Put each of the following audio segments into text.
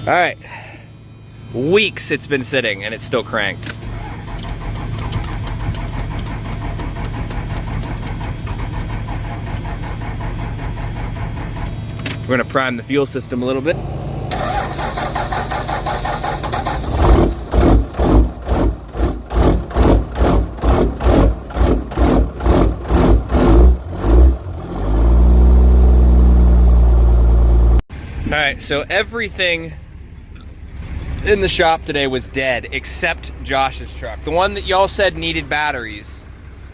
All right, weeks it's been sitting and it's still cranked. We're gonna prime the fuel system a little bit. All right, so everything in the shop today was dead except Josh's truck. The one that y'all said needed batteries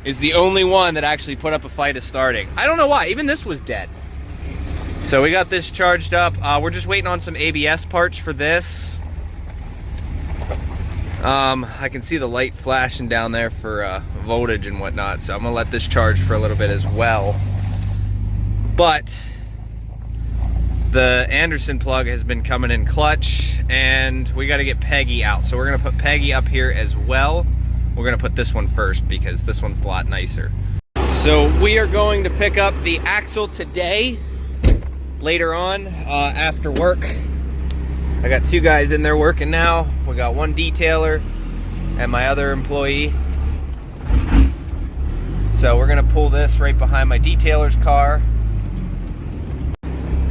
is the only one that actually put up a fight of starting. I don't know why, even this was dead. So we got this charged up. We're just waiting on some ABS parts for this. I can see the light flashing down there for voltage and whatnot, so I'm gonna let this charge for a little bit as well. But the Anderson plug has been coming in clutch, and we got to get Peggy out. So we're gonna put Peggy up here as well. We're gonna put this one first because this one's a lot nicer. So we are going to pick up the axle today, later on, after work. I got 2 guys in there working now. We got 1 detailer and my other employee. So we're gonna pull this right behind my detailer's car.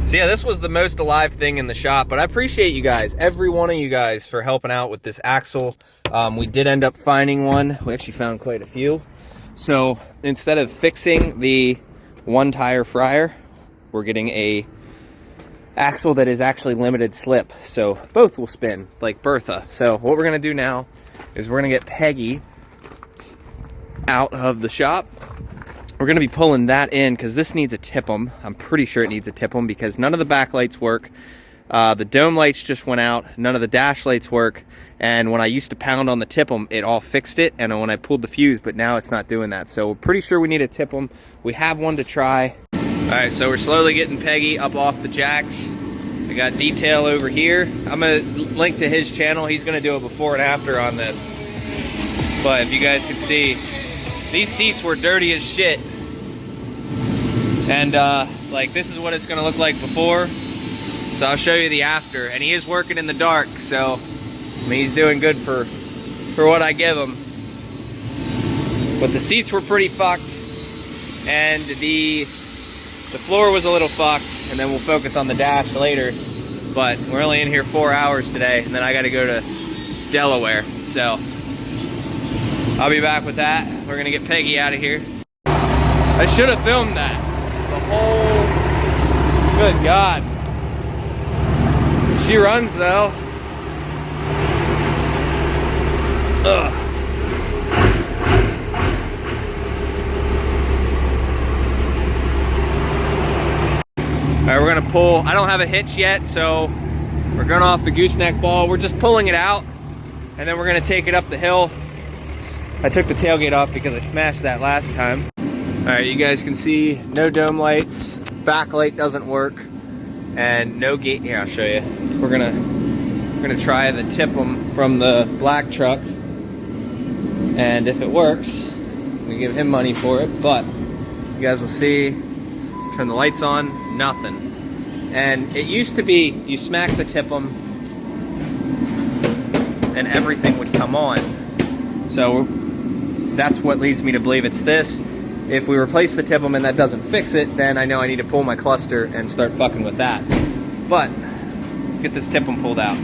So yeah, this was the most alive thing in the shop, but I appreciate you guys, every one of you guys, for helping out with this axle. We did end up finding one. We actually found quite a few. So instead of fixing the 1 tire fryer, we're getting a axle that is actually limited slip. So both will spin like Bertha. So what we're gonna do now is we're gonna get Peggy out of the shop. We're gonna be pulling that in because this needs a TIPM. I'm pretty sure it needs a TIPM because none of the backlights work. The dome lights just went out. None of the dash lights work. And when I used to pound on the TIPM, it all fixed it. And when I pulled the fuse, but now it's not doing that. So we're pretty sure we need a TIPM. We have one to try. All right, so we're slowly getting Peggy up off the jacks. We got detail over here. I'm gonna link to his channel. He's gonna do a before and after on this. But if you guys can see, these seats were dirty as shit. And like, this is what it's gonna look like before. So I'll show you the after. And he is working in the dark, so I mean, he's doing good for what I give him. But the seats were pretty fucked, and the floor was a little fucked, and then we'll focus on the dash later. But we're only in here 4 hours today, and then I gotta go to Delaware. So I'll be back with that. We're gonna get Peggy out of here. I should have filmed that. The whole, good God. She runs though. Ugh. All right, we're gonna pull. I don't have a hitch yet, so we're going off the gooseneck ball. We're just pulling it out, and then we're gonna take it up the hill. I took the tailgate off because I smashed that last time. All right, you guys can see no dome lights, backlight doesn't work, and no gate. Here, I'll show you. We're gonna try the TIPM from the black truck, and if it works, we give him money for it. But you guys will see. Turn the lights on, nothing. And it used to be you smack the TIPM and everything would come on. So that's what leads me to believe it's this. If we replace the TIPM and that doesn't fix it, then I know I need to pull my cluster and start fucking with that. But let's get this TIPM pulled out.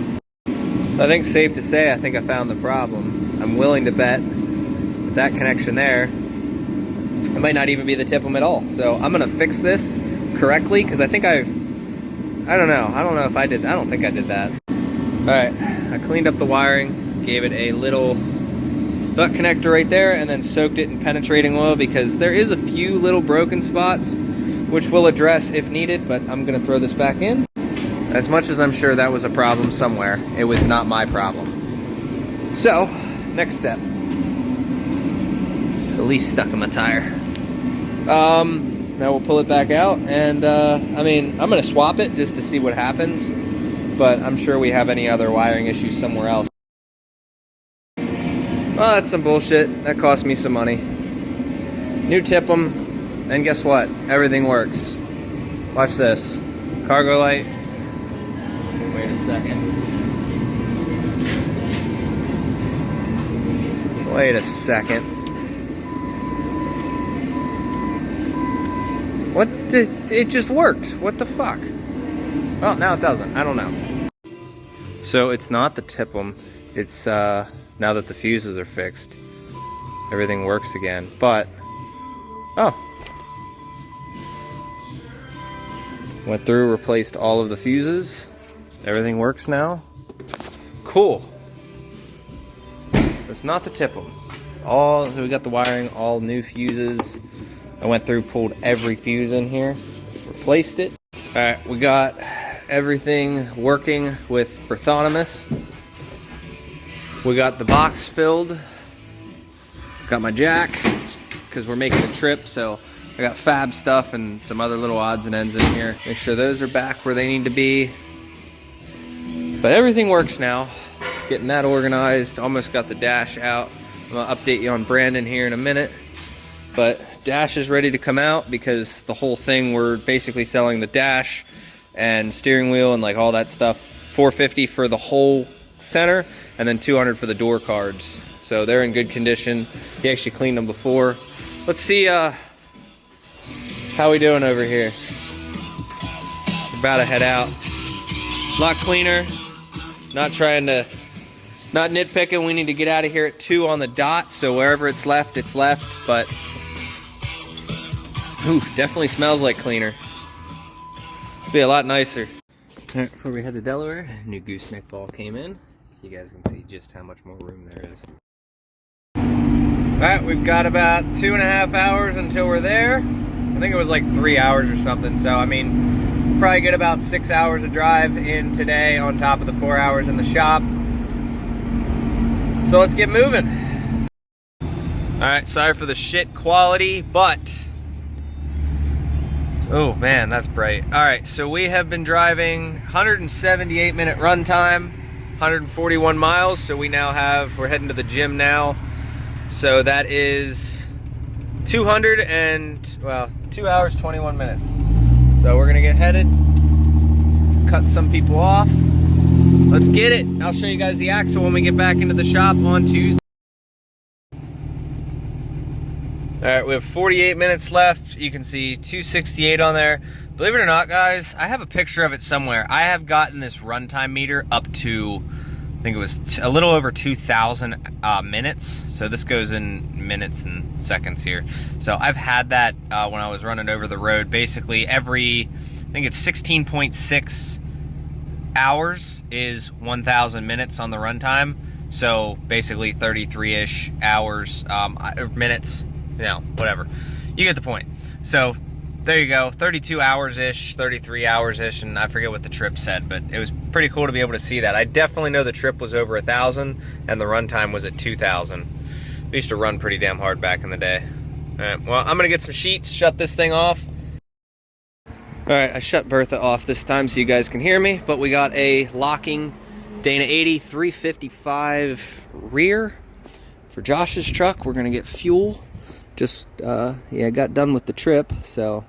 I think it's safe to say I think I found the problem. I'm willing to bet with that connection there, it might not even be the TIPM at all. So I'm gonna fix this correctly because I think I don't know if I did. I don't think I did that. All right, I cleaned up the wiring, gave it a little duct connector right there, and then soaked it in penetrating oil because there is a few little broken spots which we'll address if needed, but I'm gonna throw this back in. As much as I'm sure that was a problem somewhere, it was not my problem. So, next step. The leaf stuck in my tire. Now we'll pull it back out, and I mean, I'm gonna swap it just to see what happens, but I'm sure we have any other wiring issues somewhere else. Well, that's some bullshit. That cost me some money. New TIPM, and guess what? Everything works. Watch this. Cargo light. Wait a second. Wait a second. What? It just worked. What the fuck? Well, now it doesn't. I don't know. So it's not the TIPM. It's now that the fuses are fixed, everything works again. But oh, went through, replaced all of the fuses. Everything works now. Cool. It's not the TIPM. So we got the wiring, all new fuses. I went through, pulled every fuse in here, replaced it. All right, we got everything working with Brithonomus. We got the box filled. Got my jack, because we're making a trip, so I got fab stuff and some other little odds and ends in here. Make sure those are back where they need to be. But everything works now. Getting that organized. Almost got the dash out. I'm gonna update you on Brandon here in a minute. But dash is ready to come out because the whole thing, we're basically selling the dash and steering wheel and like all that stuff. $450 for the whole center and then $200 for the door cards. So they're in good condition. He actually cleaned them before. Let's see how we doing over here. We're about to head out. A lot cleaner. Not nitpicking. We need to get out of here at 2 on the dot. So wherever it's left, it's left. But ooh, definitely smells like cleaner. Be a lot nicer. All right, before we head to Delaware, new gooseneck ball came in. You guys can see just how much more room there is. All right, we've got about 2.5 hours until we're there. I think it was like 3 hours or something. So, I mean, we'll probably get about 6 hours of drive in today on top of the 4 hours in the shop. So let's get moving. All right, sorry for the shit quality, but oh man, that's bright. All right, so we have been driving 178-minute run time, 141 miles. So we're heading to the gym now. So that is 2 hours, 21 minutes. So we're gonna get headed, cut some people off. Let's get it. I'll show you guys the axle when we get back into the shop on Tuesday. All right, we have 48 minutes left. You can see 268 on there. Believe it or not, guys, I have a picture of it somewhere. I have gotten this runtime meter up to, I think it was a little over 2,000 minutes. So this goes in minutes and seconds here. So I've had that when I was running over the road. Basically I think it's 16.6 hours is 1,000 minutes on the runtime. So basically 33-ish hours, minutes. Whatever. You get the point. So there you go, 32 hours-ish, 33 hours-ish, and I forget what the trip said, but it was pretty cool to be able to see that. I definitely know the trip was over 1,000 and the runtime was at 2,000. We used to run pretty damn hard back in the day. All right, well, I'm gonna get some sheets, shut this thing off. All right, I shut Bertha off this time so you guys can hear me, but we got a locking Dana 80 355 rear for Josh's truck. We're gonna get fuel. Just, got done with the trip, so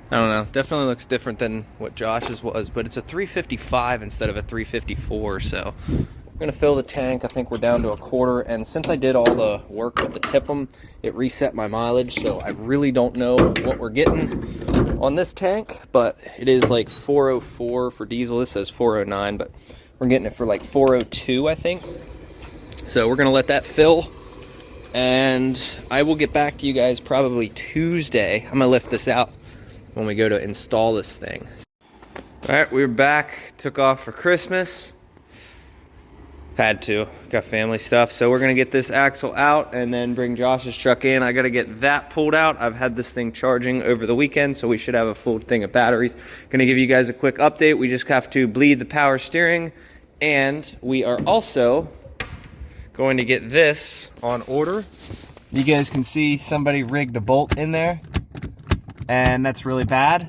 I don't know. Definitely looks different than what Josh's was, but it's a 355 instead of a 354, so we're gonna fill the tank. I think we're down to a quarter, and since I did all the work with the TIPM, it reset my mileage, so I really don't know what we're getting on this tank, but it is like 404 for diesel. This says 409, but we're getting it for like 402, I think. So we're gonna let that fill, and I will get back to you guys probably Tuesday. I'm gonna lift this out when we go to install this thing. All right, we're back. Took off for Christmas. Had to. Got family stuff. So we're gonna get this axle out and then bring Josh's truck in. I gotta get that pulled out. I've had this thing charging over the weekend, so we should have a full thing of batteries. Gonna give you guys a quick update. We just have to bleed the power steering, and we are also going to get this on order. You guys can see somebody rigged a bolt in there, and that's really bad.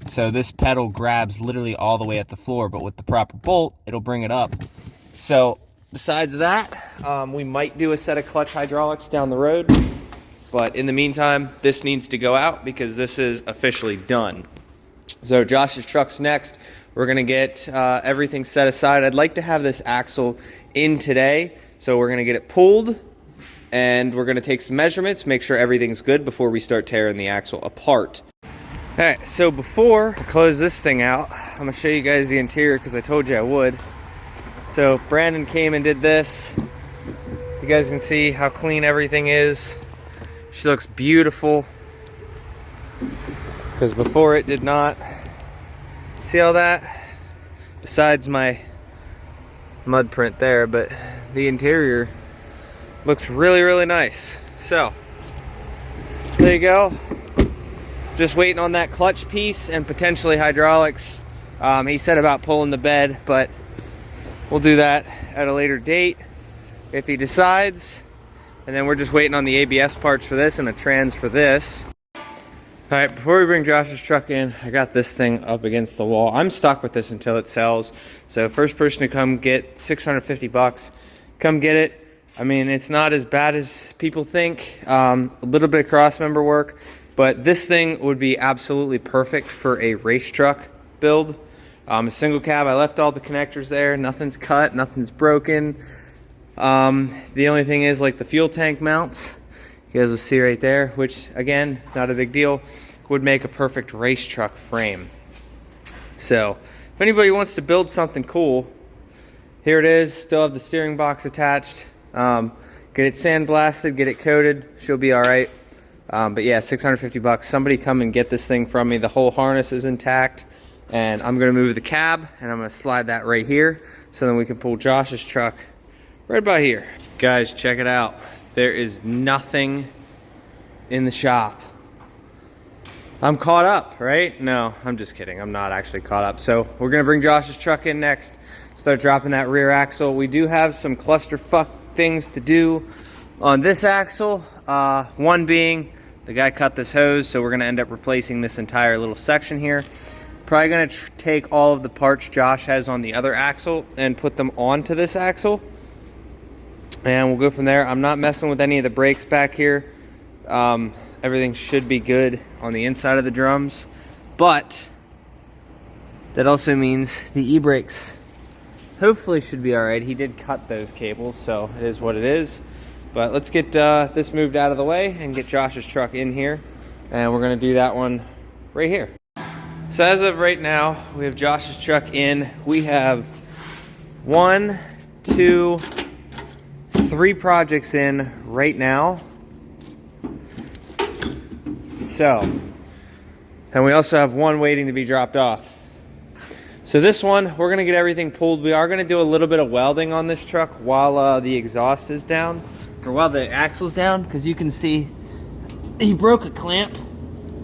So this pedal grabs literally all the way at the floor, but with the proper bolt, it'll bring it up. So besides that, we might do a set of clutch hydraulics down the road, but in the meantime, this needs to go out because this is officially done. So Josh's truck's next. We're gonna get everything set aside. I'd like to have this axle in today, so we're gonna get it pulled, and we're gonna take some measurements, make sure everything's good before we start tearing the axle apart. All right, so before I close this thing out, I'm gonna show you guys the interior because I told you I would. So Brandon came and did this. You guys can see how clean everything is. She looks beautiful, because before it did not. See all that? Besides my mud print there, but the interior looks really, really nice. So there you go. Just waiting on that clutch piece and potentially hydraulics. He said about pulling the bed, but we'll do that at a later date if he decides. And then we're just waiting on the ABS parts for this and a trans for this. All right, before we bring Josh's truck in, I got this thing up against the wall. I'm stuck with this until it sells. So first person to come get $650, come get it. I mean, it's not as bad as people think. A little bit of cross member work, but this thing would be absolutely perfect for a race truck build. A single cab, I left all the connectors there. Nothing's cut, nothing's broken. The only thing is like the fuel tank mounts. You guys will see right there, which again, not a big deal, would make a perfect race truck frame. So if anybody wants to build something cool, here it is. Still have the steering box attached. Get it sandblasted, get it coated, she'll be all right. But yeah, $650. Somebody come and get this thing from me. The whole harness is intact, and I'm gonna move the cab and I'm gonna slide that right here so then we can pull Josh's truck right about here. Guys, check it out. There is nothing in the shop. I'm caught up, right? No, I'm just kidding. I'm not actually caught up. So we're gonna bring Josh's truck in next, start dropping that rear axle. We do have some clusterfuck things to do on this axle. One being, the guy cut this hose, so we're gonna end up replacing this entire little section here. Probably gonna take all of the parts Josh has on the other axle and put them onto this axle. And we'll go from there. I'm not messing with any of the brakes back here. Everything should be good on the inside of the drums. But that also means the e-brakes hopefully should be all right. He did cut those cables, so it is what it is. But let's get this moved out of the way and get Josh's truck in here. And we're gonna do that one right here. So as of right now, we have Josh's truck in. We have 1, 2, 3 projects in right now. So, and we also have 1 waiting to be dropped off. So this one, we're gonna get everything pulled. We are gonna do a little bit of welding on this truck while the exhaust is down, or while the axle's down, because you can see he broke a clamp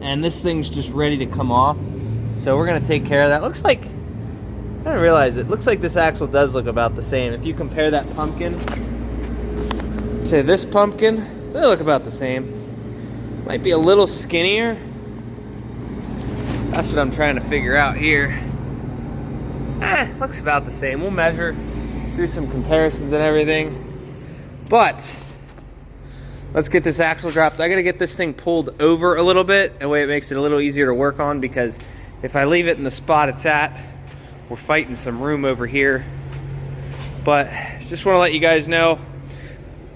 and this thing's just ready to come off. So we're gonna take care of that. Looks like, I didn't realize it, looks like this axle does look about the same. If you compare that pumpkin to this pumpkin, they look about the same. Might be a little skinnier. That's what I'm trying to figure out here. Looks about the same. We'll measure, do some comparisons and everything. But let's get this axle dropped. I gotta get this thing pulled over a little bit. That way it makes it a little easier to work on, because if I leave it in the spot it's at, we're fighting some room over here. But just wanna let you guys know,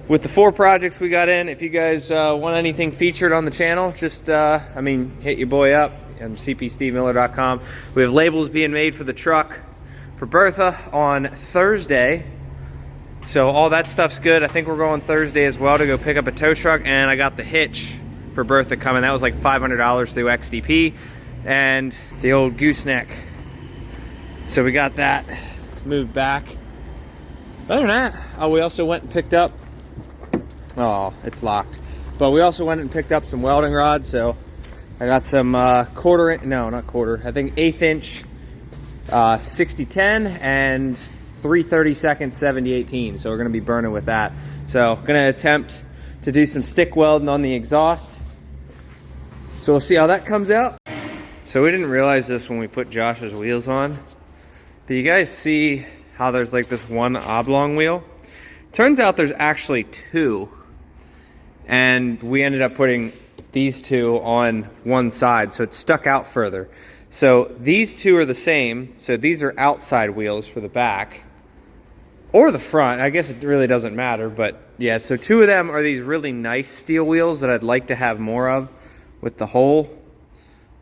with the 4 projects we got in, if you guys want anything featured on the channel, just, hit your boy up on cpstevemiller.com. We have labels being made for the truck for Bertha on Thursday. So all that stuff's good. I think we're going Thursday as well to go pick up a tow truck, and I got the hitch for Bertha coming. That was like $500 through XDP, and the old gooseneck. So we got that moved back. Other than that, we also went and picked up, it's locked. But we also went and picked up some welding rods. So I got some I think 1/8 inch 6010 and 3/32 7018. So we're gonna be burning with that. So gonna attempt to do some stick welding on the exhaust. So we'll see how that comes out. So we didn't realize this when we put Josh's wheels on. But you guys see how there's like this one oblong wheel? Turns out there's actually 2. And we ended up putting these 2 on one side, so it stuck out further. So these two are the same. So these are outside wheels for the back or the front. I guess it really doesn't matter, but yeah, so two of them are these really nice steel wheels that I'd like to have more of with the hole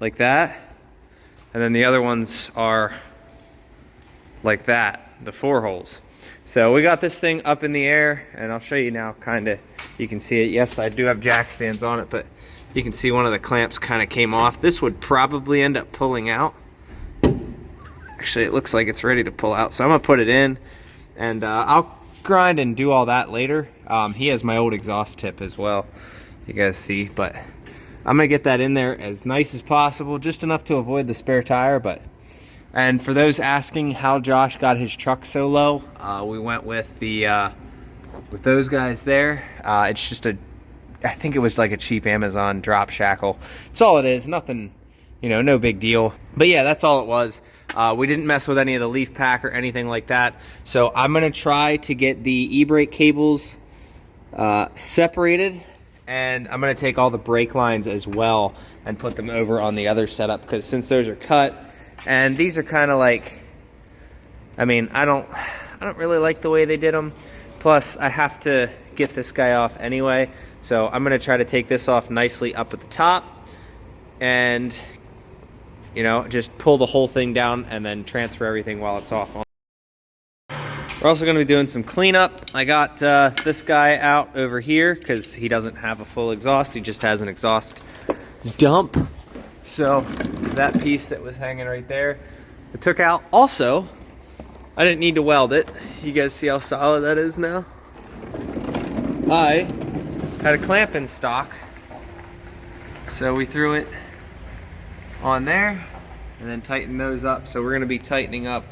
like that. And then the other ones are like that, the 4 holes. So we got this thing up in the air, and I'll show you now, kind of, you can see it. Yes, I do have jack stands on it, but you can see one of the clamps kind of came off. This would probably end up pulling out. Actually, it looks like it's ready to pull out, so I'm gonna put it in, and I'll grind and do all that later. He has my old exhaust tip as well, you guys see, but I'm gonna get that in there as nice as possible, just enough to avoid the spare tire. And for those asking how Josh got his truck so low, we went with with those guys there. It's just I think it was like a cheap Amazon drop shackle. That's all it is, nothing, you know, no big deal. But yeah, that's all it was. We didn't mess with any of the leaf pack or anything like that. So I'm gonna try to get the e-brake cables separated, and I'm gonna take all the brake lines as well and put them over on the other setup, because since those are cut, and these are kind of like, I mean, I don't really like the way they did them. Plus, I have to get this guy off anyway, so I'm gonna try to take this off nicely up at the top, and you know, just pull the whole thing down and then transfer everything while it's off. We're also going to be doing some cleanup. I got this guy out over here because he doesn't have a full exhaust. He just has an exhaust dump. So that piece that was hanging right there, I took out. Also, I didn't need to weld it. You guys see how solid that is now? I had a clamp in stock, so we threw it on there and then tighten those up. So we're going to be tightening up,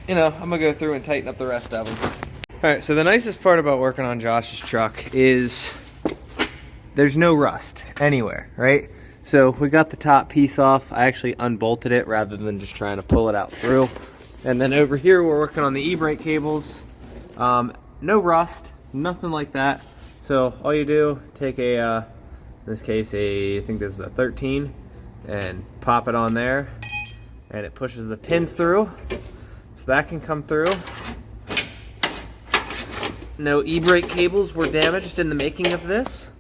you know, I'm going to go through and tighten up the rest of them. All right, so the nicest part about working on Josh's truck is there's no rust anywhere, right? So we got the top piece off. I actually unbolted it rather than just trying to pull it out through. And then over here, we're working on the e-brake cables. No rust, nothing like that. So all you do, take a, in this case, I think this is a 13, and pop it on there, and it pushes the pins through. So that can come through. No e-brake cables were damaged in the making of this.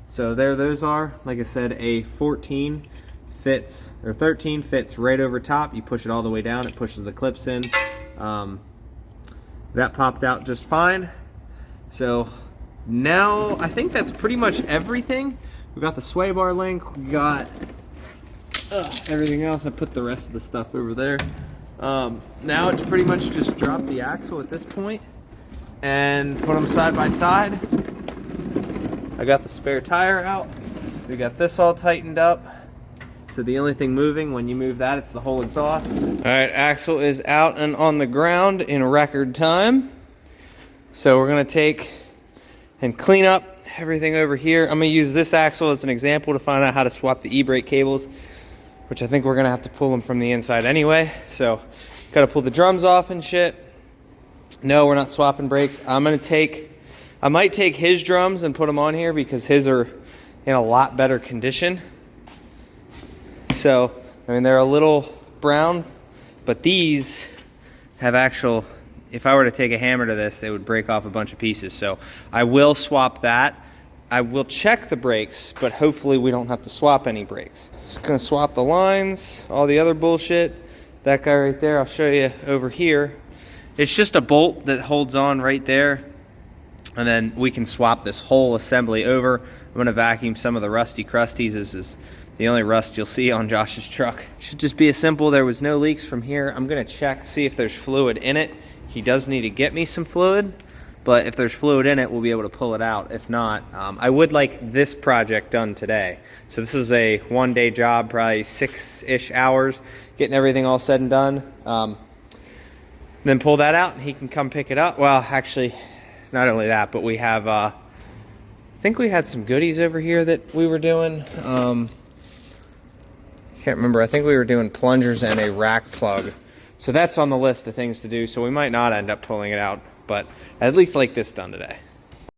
So there those are. Like I said, a 14 fits, or 13 fits right over top. You push it all the way down, it pushes the clips in. That popped out just fine. So now I think that's pretty much everything. We got the sway bar link, we got everything else. I put the rest of the stuff over there. Now it's pretty much just drop the axle at this point and put them side by side. I got the spare tire out. We got this all tightened up. So the only thing moving when you move that, it's the whole exhaust. All right, axle is out and on the ground in record time. So we're gonna take and clean up everything over here. I'm gonna use this axle as an example to find out how to swap the e-brake cables, which I think we're gonna have to pull them from the inside anyway. So gotta pull the drums off and shit. No, we're not swapping brakes. I might take his drums and put them on here because his are in a lot better condition. So, I mean, they're a little brown, but these have actual, if I were to take a hammer to this, it would break off a bunch of pieces. So I will swap that. I will check the brakes, but hopefully we don't have to swap any brakes. Just gonna swap the lines, all the other bullshit. That guy right there, I'll show you over here. It's just a bolt that holds on right there, and then we can swap this whole assembly over. I'm gonna vacuum some of the rusty crusties. This is the only rust you'll see on Josh's truck. Should just be as simple. There was no leaks from here. I'm gonna check, see if there's fluid in it. He does need to get me some fluid, but if there's fluid in it, we'll be able to pull it out. If not, I would like this project done today. So this is a one-day job, probably 6-ish hours, getting everything all said and done. Then pull that out and he can come pick it up. Well, actually, not only that, but we have, I think we had some goodies over here that we were doing. Can't remember. I think we were doing plungers and a rack plug. So that's on the list of things to do. So we might not end up pulling it out, but at least like this done today.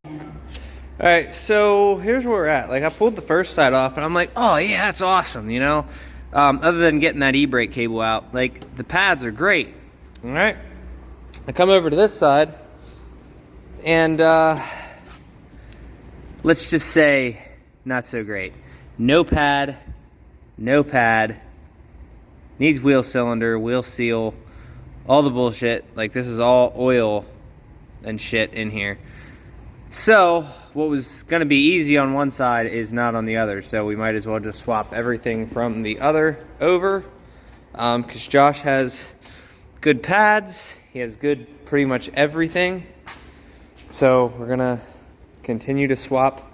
All right, so here's where we're at. Like, I pulled the first side off and I'm like, oh yeah, that's awesome, you know? other than getting that e-brake cable out. Like, the pads are great. All right, I come over to this side, and let's just say not so great. No pad, no pad. Needs wheel cylinder, wheel seal, all the bullshit. Like, this is all oil and shit in here. So what was going to be easy on one side is not on the other. So we might as well just swap everything from the other over, because Josh has good pads. He has good pretty much everything. So we're going to continue to swap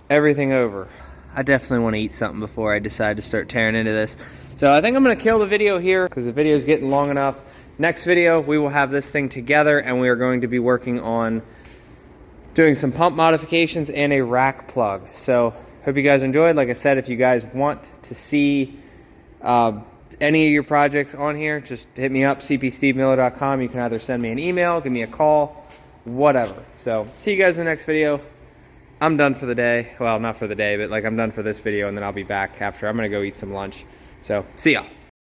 everything over. I definitely want to eat something before I decide to start tearing into this. So I think I'm going to kill the video here because the video is getting long enough. Next video, we will have this thing together, and we are going to be working on doing some pump modifications and a rack plug. So hope you guys enjoyed. Like I said, if you guys want to see any of your projects on here, just hit me up, cpstevemiller.com. You can either send me an email, give me a call, whatever. So see you guys in the next video. I'm done for the day. Well, not for the day, but like I'm done for this video, and then I'll be back after. I'm gonna go eat some lunch. So see y'all.